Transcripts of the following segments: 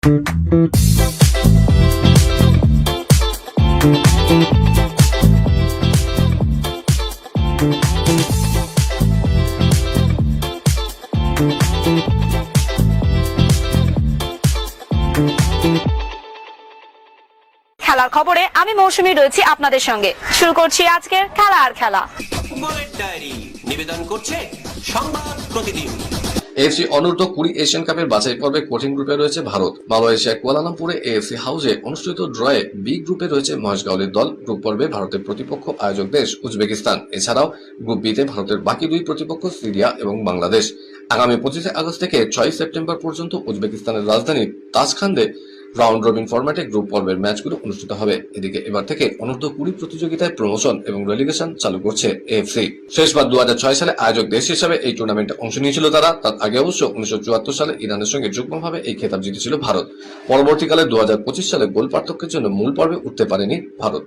খেলার খবরে আমি মৌসুমী রয়েছি আপনাদের সঙ্গে। শুরু করছি আজকের খেলা আর খেলা। ফুটবলের ডায়েরি নিবেদন করছে সংবাদ প্রতিদিন। এএফসি অনূর্ধ্ব 20 এশিয়ান কাপের বাছাই পর্বে কঠিন গ্রুপে রয়েছে ভারত। মালয়েশিয়া কুয়ালালামপুরে এএফসি হাউসে অনুষ্ঠিত ড্রয়ে বি গ্রুপে রয়েছে মহেশগাঁওয়ের দল। গ্রুপ পর্বে ভারতের প্রতিপক্ষ আয়োজক দেশ উজবেকিস্তান। এছাড়াও গ্রুপ বিতে ভারতের বাকি দুই প্রতিপক্ষ সিরিয়া এবং বাংলাদেশ। আগামী 25 আগস্ট থেকে 6 সেপ্টেম্বর পর্যন্ত উজবেকিস্তানের রাজধানী তাশখান্দে রাউন্ড রবিন ফরম্যাটে গ্রুপ পর্বের ম্যাচগুলো অনুষ্ঠিত হবে। এদিকে এবার থেকে অনূর্ধ্ব 20 প্রতিযোগিতায় প্রমোশন এবং রেলিগেশন চালু করছে এএফসি। শেষবার 2006 সালে আয়োজক দেশ হিসেবে এই টুর্নামেন্টে অংশ নিয়েছিল তারা। তার আগে অবশ্য 1974 সালে ইরানের সঙ্গে যুগ্মভাবে এই খেতাব জিতেছিল ভারত। পরবর্তীকালে 2025 সালে গোল পার্থক্যের জন্য মূল পর্বে উঠতে পারেনি ভারত।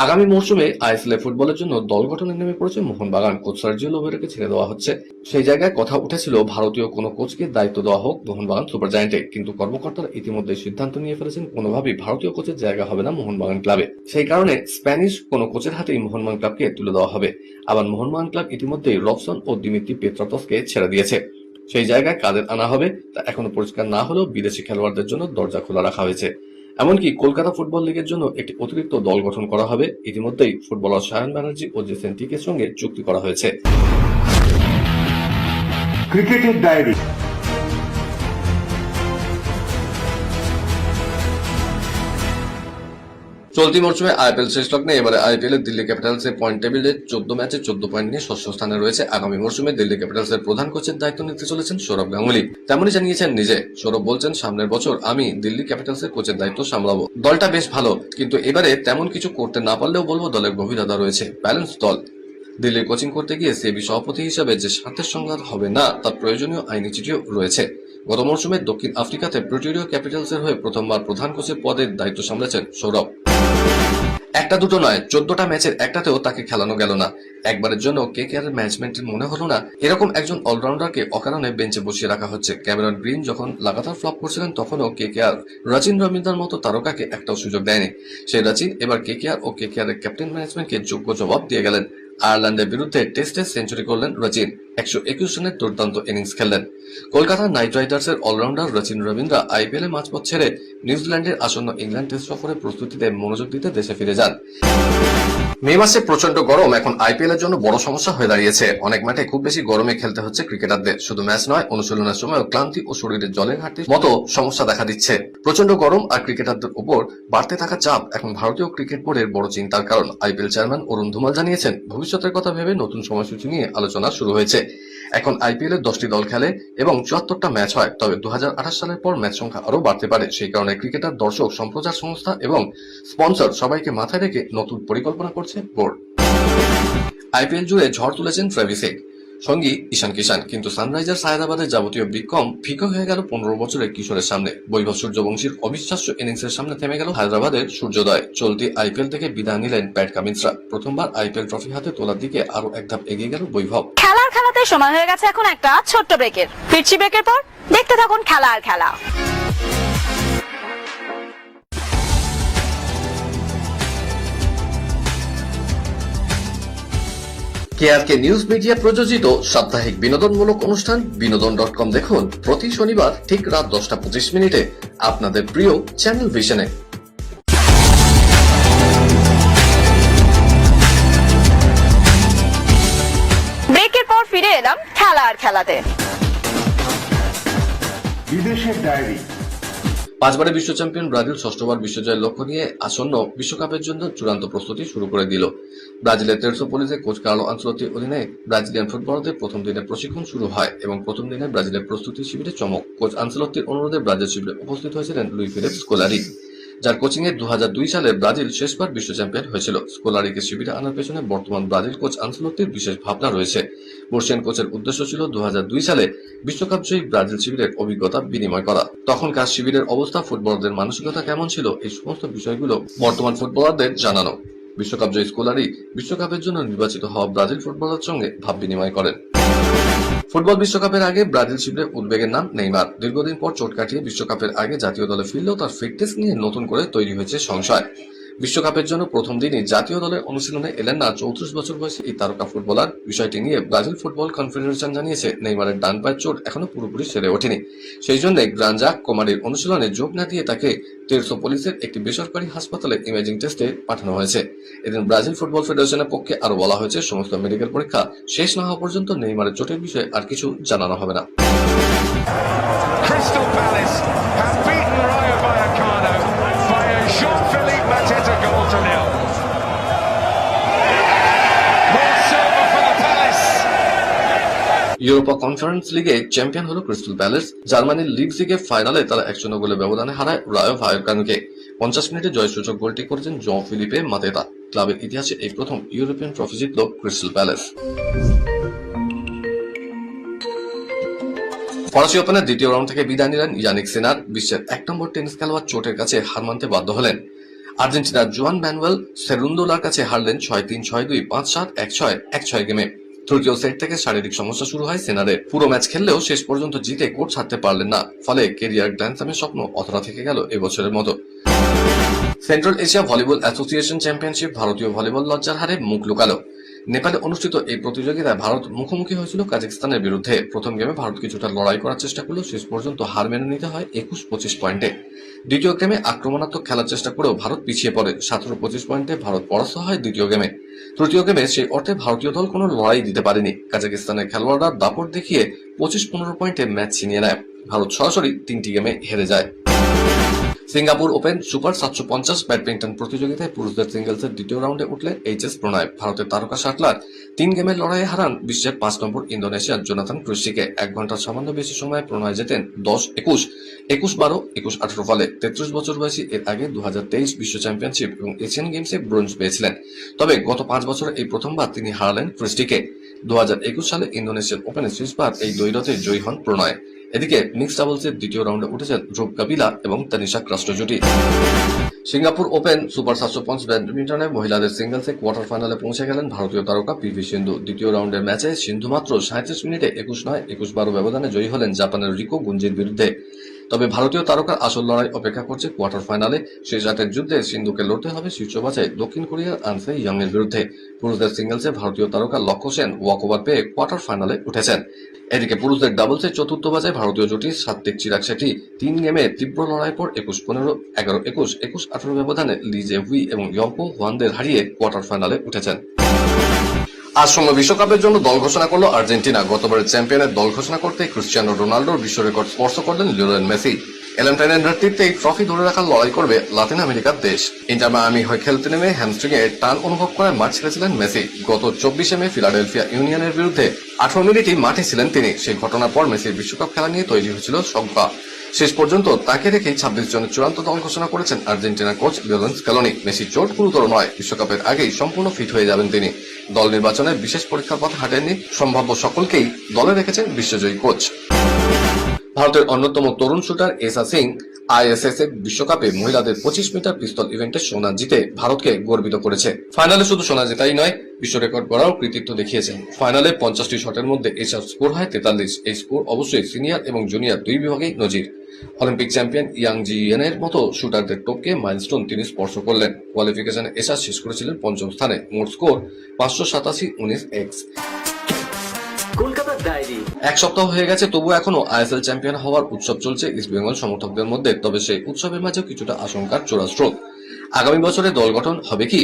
আগামী মৌসুমে আইএসএল ফুটবলের জন্য দল গঠনে নেমে পড়েছে মোহনবাগান। কোচ সার্জিও লোবেরাকে ছেড়ে দেওয়া হচ্ছে। সেই জায়গায় কথা উঠেছিল ভারতীয় কোনো কোচকে দায়িত্ব দেওয়া হোক মোহনবাগান সুপার জায়ান্টে, কিন্তু কর্মকর্তারা ইতিমধ্যে সিদ্ধান্ত নিয়ে ফেলেছেন কোনোভাবেই ভারতীয় কোচের জায়গা হবে না মোহনবাগান ক্লাবে। সেই কারণে স্প্যানিশ কোনো কোচের হাতেই মোহনবাগান ক্লাবকে তুলে দেওয়া হবে। আবার মোহনবাগান ক্লাব ইতিমধ্যেই রবসন ও দিমিত্রি পেত্রাতসকে ছেড়ে দিয়েছে। সেই জায়গায় কাদের আনা হবে তা এখনো পরিষ্কার না হলেও বিদেশি খেলোয়াড়দের জন্য দরজা খোলা রাখা হয়েছে। এমনকি কলকাতা ফুটবল লিগের জন্য একটি অতিরিক্ত দল গঠন করা হবে। ইতিমধ্যেই ফুটবলার সায়ন ব্যানার্জি ও জেসেন টিকের সঙ্গে চুক্তি করা হয়েছে। ক্রিকেটের ডায়েরি। চলতি মরশুমে আইপিএল শেষ লগ্নে এবারে আইপিএল এর দিল্লি ক্যাপিটালস এর পয়েন্ট টেবিলে 14 ম্যাচে 14 পয়েন্ট নিয়ে ষষ্ঠ স্থানে রয়েছে। আগামী মরশুমে দিল্লি ক্যাপিটালস এর প্রধান কোচের দায়িত্ব নিতে চলেছেন সৌরভ গাঙ্গুলি। তেমনই জানিয়েছেন নিজে। সৌরভ বলছেন, সামনের বছর আমি দিল্লি ক্যাপিটালস এর কোচের দায়িত্ব সামলাবো। দলটা বেশ ভালো, কিন্তু এবারে তেমন কিছু করতে না পারলেও বলবো দলের গভীরতা রয়েছে, ব্যালেন্স দল। দিল্লির কোচিং করতে গিয়ে সেবি সভাপতি হিসাবে যে স্বার্থের সংঘাত হবে না তার প্রয়োজনীয় আইনি চিঠিও রয়েছে। গত মরশুমে দক্ষিণ আফ্রিকাতে প্রিটোরিয়া ক্যাপিটালস এর হয়ে প্রথমবার প্রধান কোচের পদের দায়িত্ব সামলেছেন সৌরভ। একটা দুটো নয়, 14টা ম্যাচের একটাতেও তাকে খেলানো গেল না। একবারের জন্য কেকেআর এর ম্যানেজমেন্টের মনে হলো না এরকম একজন অলরাউন্ডারকে অকারণে বেঞ্চে বসিয়ে রাখা হচ্ছে। ক্যামেরন গ্রিন যখন লাগাতার ফ্লপ করছিলেন তখনও কেকেআর রচিন রবীন্দ্রর মতো তারকাকে একটাও সুযোগ দেয়নি। সেই রচিন এবার কেকেআর ও কেকেআর এর ক্যাপ্টেন ম্যানেজমেন্টকে যোগ্য জবাব দিয়ে গেলেন। আয়ারল্যান্ডের বিরুদ্ধে টেস্টে সেঞ্চুরি করলেন রচিন, 121 রানের দুর্দান্ত ইনিংস খেললেন। কলকাতা নাইট রাইডার্সের অলরাউন্ডার রচিন রবীন্দ্র আইপিএল এ মাঝপথ ছেড়ে নিউজিল্যান্ডের আসন্ন ইংল্যান্ড টেস্ট সফরের প্রস্তুতিতে মনোযোগ দিতে দেশে ফিরে যান। মে মাসে প্রচন্ড গরম এখন আইপিএল এর জন্য বড় সমস্যা হয়ে দাঁড়িয়েছে। অনেক মাঠে খুব বেশি গরমে খেলতে হচ্ছে ক্রিকেটারদের। শুধু ম্যাচ নয়, অনুশীলনের সময় ক্লান্তি ও শরীরে জলের ঘাটতির মতো সমস্যা দেখা দিচ্ছে। প্রচন্ড গরম আর ক্রিকেটারদের উপর বাড়তে থাকা চাপ এখন ভারতীয় ক্রিকেট বোর্ডের বড় চিন্তার কারণ। আইপিএল চেয়ারম্যান অরুণ ধুমাল জানিয়েছেন, ভবিষ্যতের কথা ভেবে নতুন সময়সূচি নিয়ে আলোচনা শুরু হয়েছে। এখন আইপিএল এর 10টি দল খেলে এবং 74টা ম্যাচ হয়। তবে 2028 সালের পর ম্যাচ সংখ্যা আরো বাড়তে পারে। সেই কারণে ক্রিকেটার, দর্শক, সম্প্রচার সংস্থা এবং স্পন্সর সবাইকে মাথায় রেখে নতুন পরিকল্পনা করছে বোর্ড। আইপিএল জুড়ে ঝড় তুলেছেন ট্রেভিস হেড, সঙ্গী ঈশান কিষান, কিন্তু সানরাইজার্স হায়দ্রাবাদের যাবতীয় বিক্রম ফিকে হয়ে গেল 15 বছরের কিশোরের সামনে। বৈভব সূর্যবংশীর অবিশ্বাস্য ইনিংসের সামনে থেমে গেল হায়দ্রাবাদের সূর্যোদয়। চলতি আইপিএল থেকে বিদায় নিলেন প্যাট কামিন্সরা। প্রথমবার আইপিএল ট্রফি হাতে তোলার দিকে আরো এক ধাপ এগিয়ে গেল বৈভব। খেলার খেলাতে সময় হয়ে গেছে এখন একটা ছোট্ট ব্রেকের। ফিরছি ব্রেকের পর, দেখতে থাকুন খেলা আর খেলা। কেআরকে নিউজ মিডিয়া প্রযোজিত সাপ্তাহিক বিনোদনমূলক অনুষ্ঠান বিনোদন.com দেখুন প্রতি শনিবার ঠিক রাত 10:25 আপনাদের প্রিয় চ্যানেল ভিশনে। ব্রেকের পর ফিরে এলাম খেলা আর খেলাতে। বিদেশের ডায়েরি। 5 বারের বিশ্ব চ্যাম্পিয়ন ব্রাজিল ষষ্ঠবার বিশ্বজয়ের লক্ষ্য নিয়ে আসন্ন বিশ্বকাপের জন্য চূড়ান্ত প্রস্তুতি শুরু করে দিল। ব্রাজিলের তেরসোপোলিসে কোচ কার্লো আনচেলত্তির অধীনে ব্রাজিলিয়ান ফুটবলারদের প্রথম দিনের প্রশিক্ষণ শুরু হয় এবং প্রথম দিনে ব্রাজিলের প্রস্তুতি শিবিরে চমক। কোচ আনচেলত্তির অনুরোধে ব্রাজিল শিবিরে উপস্থিত হয়েছিলেন লুই ফিলিপ স্কোলারি, যার কোচিং এ 2002 সালে ব্রাজিল শেষবার বিশ্ব চ্যাম্পিয়ন হয়েছিল। স্কোলারিকে শিবিরে আনার পেছনে বর্তমান ব্রাজিল কোচ আনচেলত্তির বিশেষ ভাবনা রয়েছে। বর্ষিয়ান কোচের উদ্দেশ্য ছিল 2002 সালে বিশ্বকাপ জয়ী ব্রাজিল শিবিরের অভিজ্ঞতা বিনিময় করা। তখনকার শিবিরের অবস্থা, ফুটবলারদের মানসিকতা কেমন ছিল, এই সমস্ত বিষয়গুলো বর্তমান ফুটবলারদের জানানো। বিশ্বকাপ জয়ী স্কোলারি বিশ্বকাপের জন্য নির্বাচিত হওয়া ব্রাজিল ফুটবলারের সঙ্গে ভাব বিনিময় করেন। ফুটবল বিশ্বকাপের আগে ব্রাজিল শিবিরে উদ্বেগের নাম নেইমার। দীর্ঘদিন পর চোট কাটিয়ে বিশ্বকাপের আগে জাতীয় দলে ফিরলেও তার ফিটনেস নিয়ে নতুন করে তৈরি হয়েছে সংশয়। বিশ্বকাপের জন্য প্রথম দিনই জাতীয় দলের অনুশীলনে এলেন না 34 বছর বয়সী এই তারকা ফুটবলার। বিষয়টি নিয়ে ব্রাজিল ফুটবল কনফেডারেশন জানিয়েছে, নেইমারের ডান পায়ের চোট এখনো পুরোপুরি সেরে ওঠেনি। সেই জন্য গ্রাঞ্জা কোমারির অনুশীলনে যোগ না দিয়ে তাকে তেরসোপোলিসের একটি বেসরকারি হাসপাতালে ইমেজিং টেস্টে পাঠানো হয়েছে। এদিন ব্রাজিল ফুটবল ফেডারেশনের পক্ষে আরো বলা হয়েছে, সমস্ত মেডিকেল পরীক্ষা শেষ না হওয়া পর্যন্ত নেইমারের চোটের বিষয়ে আর কিছু জানানো হবে না। Crystal Palace have beaten Rayo Vallecano by a Jean-Philippe Mateta goal to nil. More silver for the Palace. Europa conference লিগে চ্যাম্পিয়ন হলো ক্রিস্টাল প্যালেস। জার্মানির লিপজিগে ফাইনালে তারা 1-0 গোলের ব্যবধানে হারায় রায়ো ভায়াকানোকে। 50 মিনিটে জয়সূচক গোলটি করেছেন জঁ ফিলিপে মাতেতা। ক্লাবের ইতিহাসে এই প্রথম ইউরোপিয়ান ট্রফি জিতল ক্রিস্টাল প্যালেস। ফরাসি ওপেনের দ্বিতীয় রাউন্ড থেকে বিদায় নিলেন ইয়ানিক সিনার। বিশ্বের 1 নম্বর টেনিস খেলোয়াড় চোটের কাছে হার মানতে বাধ্য হলেন। আর্জেন্টিনার জুয়ান ম্যানুয়েল সেরুন্দোলার কাছে হারলেন 6-3, 6-2, 5-7, 1-6, 1-6 গেমে। তৃতীয় সেট থেকে শারীরিক সমস্যা শুরু হয় সিনারের। পুরো ম্যাচ খেললেও শেষ পর্যন্ত জিতে কোর্ট ছাড়তে পারলেন না। ফলে কেরিয়ার গ্র্যান্ড স্ল্যামের স্বপ্ন অধরা থেকে গেল এবছরের মতো। Central Asia volleyball association championship ভারতীয় ভলিবল লজ্জার হারে মুখ লুকালো। নেপালে অনুষ্ঠিত এই প্রতিযোগিতায় ভারত মুখোমুখি হয়েছিল কাজাকিস্তানের বিরুদ্ধে। প্রথম গেমে ভারত কিছুটা লড়াই করার চেষ্টা করলেও শেষ পর্যন্ত হার মেনে নিতে হয় 21-25 পয়েন্টে। দ্বিতীয় গেমে আক্রমণাত্মক খেলার চেষ্টা করেও ভারত পিছিয়ে পড়ে। 17-25 পয়েন্টে ভারত পরাস্ত হয় দ্বিতীয় গেমে। তৃতীয় গেমে সেই অর্থে ভারতীয় দল কোনো লড়াই দিতে পারেনি। কাজাকিস্তানের খেলোয়াড়রা দাপট দেখিয়ে 25-15 পয়েন্টে ম্যাচ ছিনিয়ে নেয়। ভারত সরাসরি 3টি গেমে হেরে যায়। সিঙ্গাপুর ওপেন সুপার 750 ব্যাডমিন্টন প্রতিযোগিতায় পুরুষদের সিঙ্গেলসের দ্বিতীয় রাউন্ডে উঠলেন এইচএস প্রণয়। ভারতের তারকা শাটলার 3 গেমের লড়াইয়ে হারান বিশ্বের 5 নম্বর ইন্দোনেশিয়ার জোনাথন ক্রিস্টিকে। 1 ঘন্টার সামান্য বেশি সময়ে প্রণয় জেতেন 10-21, 21-12, 21-18 ফলে। 33 বছর বয়সী এর আগে 2023 বিশ্ব চ্যাম্পিয়নশিপ এবং এশিয়ান গেমসে ব্রোঞ্জ পেয়েছিলেন। তবে গত 5 বছরে এই প্রথমবার তিনি হারালেন ক্রিস্টিকে। 2021 সালে ইন্দোনেশিয়ার ওপেনে শেষবার এই দ্বৈরথে জয়ী হন প্রণয়। এদিকে মিক্সড ডাবলসের দ্বিতীয় রাউন্ডে উঠেছেন ধ্রুব কাপিলা এবং তানিশা ক্রাস্টো জুটি। সিঙ্গাপুর ওপেন সুপার 750 ব্যাডমিন্টনে মহিলাদের সিঙ্গেলসে কোয়ার্টার ফাইনালে পৌঁছে গেলেন ভারতীয় তারকা পিভি সিন্ধু। দ্বিতীয় রাউন্ডের ম্যাচে সিন্ধু মাত্র 37 মিনিটে 21-9, 21-12 ব্যবধানে জয়ী হলেন জাপানের রিকো গুঞ্জির বিরুদ্ধে। তবে ভারতীয় তারকার আসল লড়াই অপেক্ষা করছে কোয়ার্টার ফাইনালে। শেষ রাতের যুদ্ধে সিন্ধুকে লড়তে হবে শীর্ষ বাছাই দক্ষিণ কোরিয়ার আনসে ইয়ং এর বিরুদ্ধে। পুরুষদের সিঙ্গেলসে ভারতীয় তারকা লক্ষ্য সেন ওয়াকওভার পেয়ে কোয়ার্টার ফাইনালে উঠেছেন। এদিকে পুরুষদের ডাবলসে চতুর্থ বাছাই ভারতীয় জুটি সাত্বিক চিরাগ শেট্টি 3 গেমে তীব্র লড়াই পর 21-15, 11-21, 21-18 ব্যবধানে লি জে-হুই এবং ইয়ংপো হোয়ানদের হারিয়ে কোয়ার্টার ফাইনালে উঠেছেন। আজ সময় বিশ্বকাপের জন্য দল ঘোষণা করলো আর্জেন্টিনা। গতবারের চ্যাম্পিয়নের দল ঘোষণা করতে ক্রিস্টিয়ানো রোনাল্ডোর বিশ্ব রেকর্ড স্পর্শ করলেন লিওনেল মেসি। এলান্টাইনের নেতৃত্বে এই ট্রফি ধরে রাখার লড়াই করবে লাতিন আমেরিকার দেশ। ইন্টার মায়ামি হয়ে খেলতে নেমে হ্যামস্ট্রিং এ টান অনুভব করায় মাঠ ছেড়েছিলেন মেসি। গত 24 মে ফিলাডেলফিয়া ইউনিয়নের বিরুদ্ধে 18 মিনিটই মাঠে ছিলেন তিনি। সেই ঘটনার পর মেসির বিশ্বকাপ খেলা নিয়ে তৈরি হয়েছিল শঙ্কা। শেষ পর্যন্ত তাকে রেখেই 26 জনের চূড়ান্ত দল ঘোষণা করেছেন আর্জেন্টিনার কোচ লিওনেল স্ক্যালোনি। মেসির চোট গুরুতর নয়, বিশ্বকাপের আগেই সম্পূর্ণ ফিট হয়ে যাবেন তিনি। দল নির্বাচনে বিশেষ পরীক্ষার পথে হাঁটেননি, সম্ভাব্য সকলকেই দলে রেখেছেন বিশ্বজয়ী কোচ। ভারতের অন্যতম তরুণ শুটার এসা সিং আইএসএসএফ বিশ্বকাপে মহিলাদের 25 মিটার পিস্তল ইভেন্টে সোনা জিতে ভারতকে গর্বিত করেছে। ফাইনালে শুধু সোনা জেতাই নয়, বিশ্ব রেকর্ড গড়াও কৃতিত্ব দেখিয়েছেন। ফাইনালে 50টি শটের মধ্যে এসার স্কোর হয় 43। এই স্কোর অবশ্যই সিনিয়র এবং জুনিয়র দুই বিভাগেই নজির। অলিম্পিক চ্যাম্পিয়ন ইয়াং জি ইয়েনের মতো শুটারদের টপকে মাইলস্টোন তিনি স্পর্শ করলেন। কোয়ালিফিকেশনে এসা শেষ করেছিলেন 5ম স্থানে। মোট স্কোর 587-19x। এক সপ্তাহ হয়ে গেছে, তবু এখনো আইএসএল চ্যাম্পিয়ন হওয়ার উৎসব চলছে ইস্ট বেঙ্গল সমর্থকদের মধ্যে। তবে সেই উৎসবের মাঝেও কিছুটা আশঙ্কার চোরা স্রোত। আগামী বছরে দল গঠন হবে কি?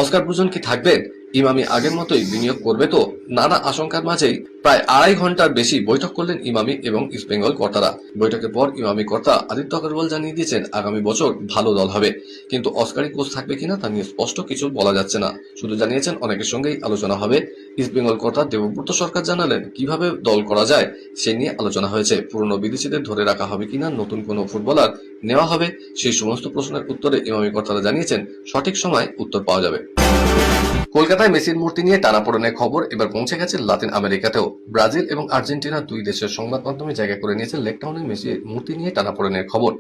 অস্কার ব্রুজন কি থাকবেন? ইমামি আগের মতোই বিনিয়োগ করবে তো? নানা আশঙ্কার মাঝেই প্রায় 2.5 ঘন্টার বেশি বৈঠক করলেন ইমামি এবং ইস্ট বেঙ্গল কর্তারা। বৈঠকের পর ইমামি কর্তা আদিত্য আগরওয়াল জানিয়ে দিয়েছেন আগামী বছর ভালো দল হবে, কিন্তু অস্কারি কোচ থাকবে কিনা তা নিয়ে স্পষ্ট কিছু বলা যাচ্ছে না। শুধু জানিয়েছেন অনেকের সঙ্গেই আলোচনা হবে। ইস্ট বেঙ্গল কর্তা দেবব্রত সরকার জানালেন কিভাবে দল করা যায় সে নিয়ে আলোচনা হয়েছে। পুরনো বিদেশিদের ধরে রাখা হবে কিনা, নতুন কোনো ফুটবলার নেওয়া হবে, সেই সমস্ত প্রশ্নের উত্তরে ইমামি কর্তারা জানিয়েছেন সঠিক সময় উত্তর পাওয়া যাবে। কলকাতায় মেসির মূর্তি নিয়ে টানাপোড়েনের খবর এবার পৌঁছে গেছে লাতিন আমেরিকাতেও। ব্রাজিল এবং আর্জেন্টিনা দুই দেশের সংবাদ মাধ্যমে জায়গা করে নিয়েছে লেকটাউনের মেসির মূর্তি নিয়ে টানাপোড়েনের খবর।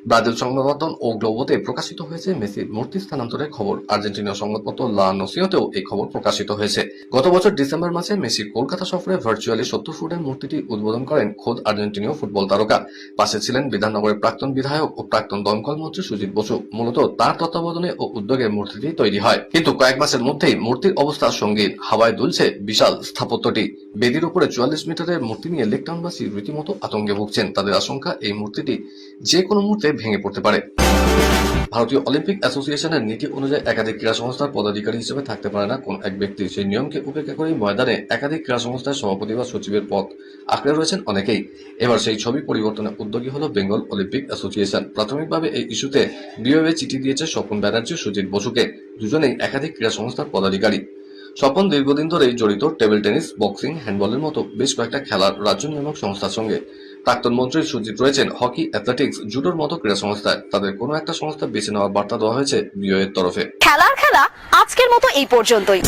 ব্রাজিল সংবাদমাধ্যম ও গ্লোবোতে প্রকাশিত হয়েছে মেসির মূর্তি স্থানান্তরের খবর। আর্জেন্টিনীয় সংবাদপত্র লা নোসিওতেও এই খবর প্রকাশিত হয়েছে। গত বছর ডিসেম্বর মাসে মেসি কলকাতা সফরে ভার্চুয়ালি 70 ফুটের মূর্তিটি উদ্বোধন করেন খোদ আর্জেন্টিনীয় ফুটবল তারকা। পাশে ছিলেন বিধাননগরের প্রাক্তন বিধায়ক ও প্রাক্তন দমকল মন্ত্রী সুজিত বসু। মূলত তার তত্ত্বাবধানে ও উদ্যোগে মূর্তিটি তৈরি হয়, কিন্তু কয়েক মাসের মধ্যেই মূর্তির অবস্থা সঙ্গীন। হাওয়ায় দুলছে বিশাল স্থাপত্যটি। বেদির উপরে 44 মিটারের মূর্তি নিয়ে লেকটাউনবাসী রীতিমতো আতঙ্কে ভুগছেন। তাদের আশঙ্কা, এই মূর্তিটি যে কোনো মুহূর্তে ভেঙে পড়তে পারে। ভারতীয় অলিম্পিক অ্যাসোসিয়েশনের নীতি অনুযায়ী একাধিক ক্রীড়া সংস্থার পদাধিকারী হিসেবে থাকতে পারে না কোন এক ব্যক্তি। সেই নিয়মকে উপেক্ষা করে ময়দানে একাধিক ক্রীড়া সংস্থার সভাপতি বা সচিবের পদ আঁকড়ে রয়েছেন অনেকেই। এবার সেই ছবি পরিবর্তনের উদ্যোগী হলো বেঙ্গল অলিম্পিক অ্যাসোসিয়েশন। প্রাথমিকভাবে এই ইস্যুতে বিওএ চিঠি দিয়েছে স্বপন ব্যানার্জি, সুজিত বসুকে। দুজনেই একাধিক ক্রীড়া সংস্থার পদাধিকারী। স্বপন দীর্ঘদিন ধরেই জড়িত টেবিল টেনিস, বক্সিং, হ্যান্ডবলের মতো বেশ কয়েকটা খেলার রাজ্য নিয়ামক সংস্থার সঙ্গে। প্রাক্তন মন্ত্রী সুজিত রয়েছেন হকি, অ্যাথলেটিক্স, জুডোর মতো ক্রীড়া সংস্থায়। তাদের কোনো একটা সংস্থা বেছে নেওয়ার বার্তা দেওয়া হয়েছে বিওএর তরফে। খেলা আজকের মতো এই পর্যন্তই।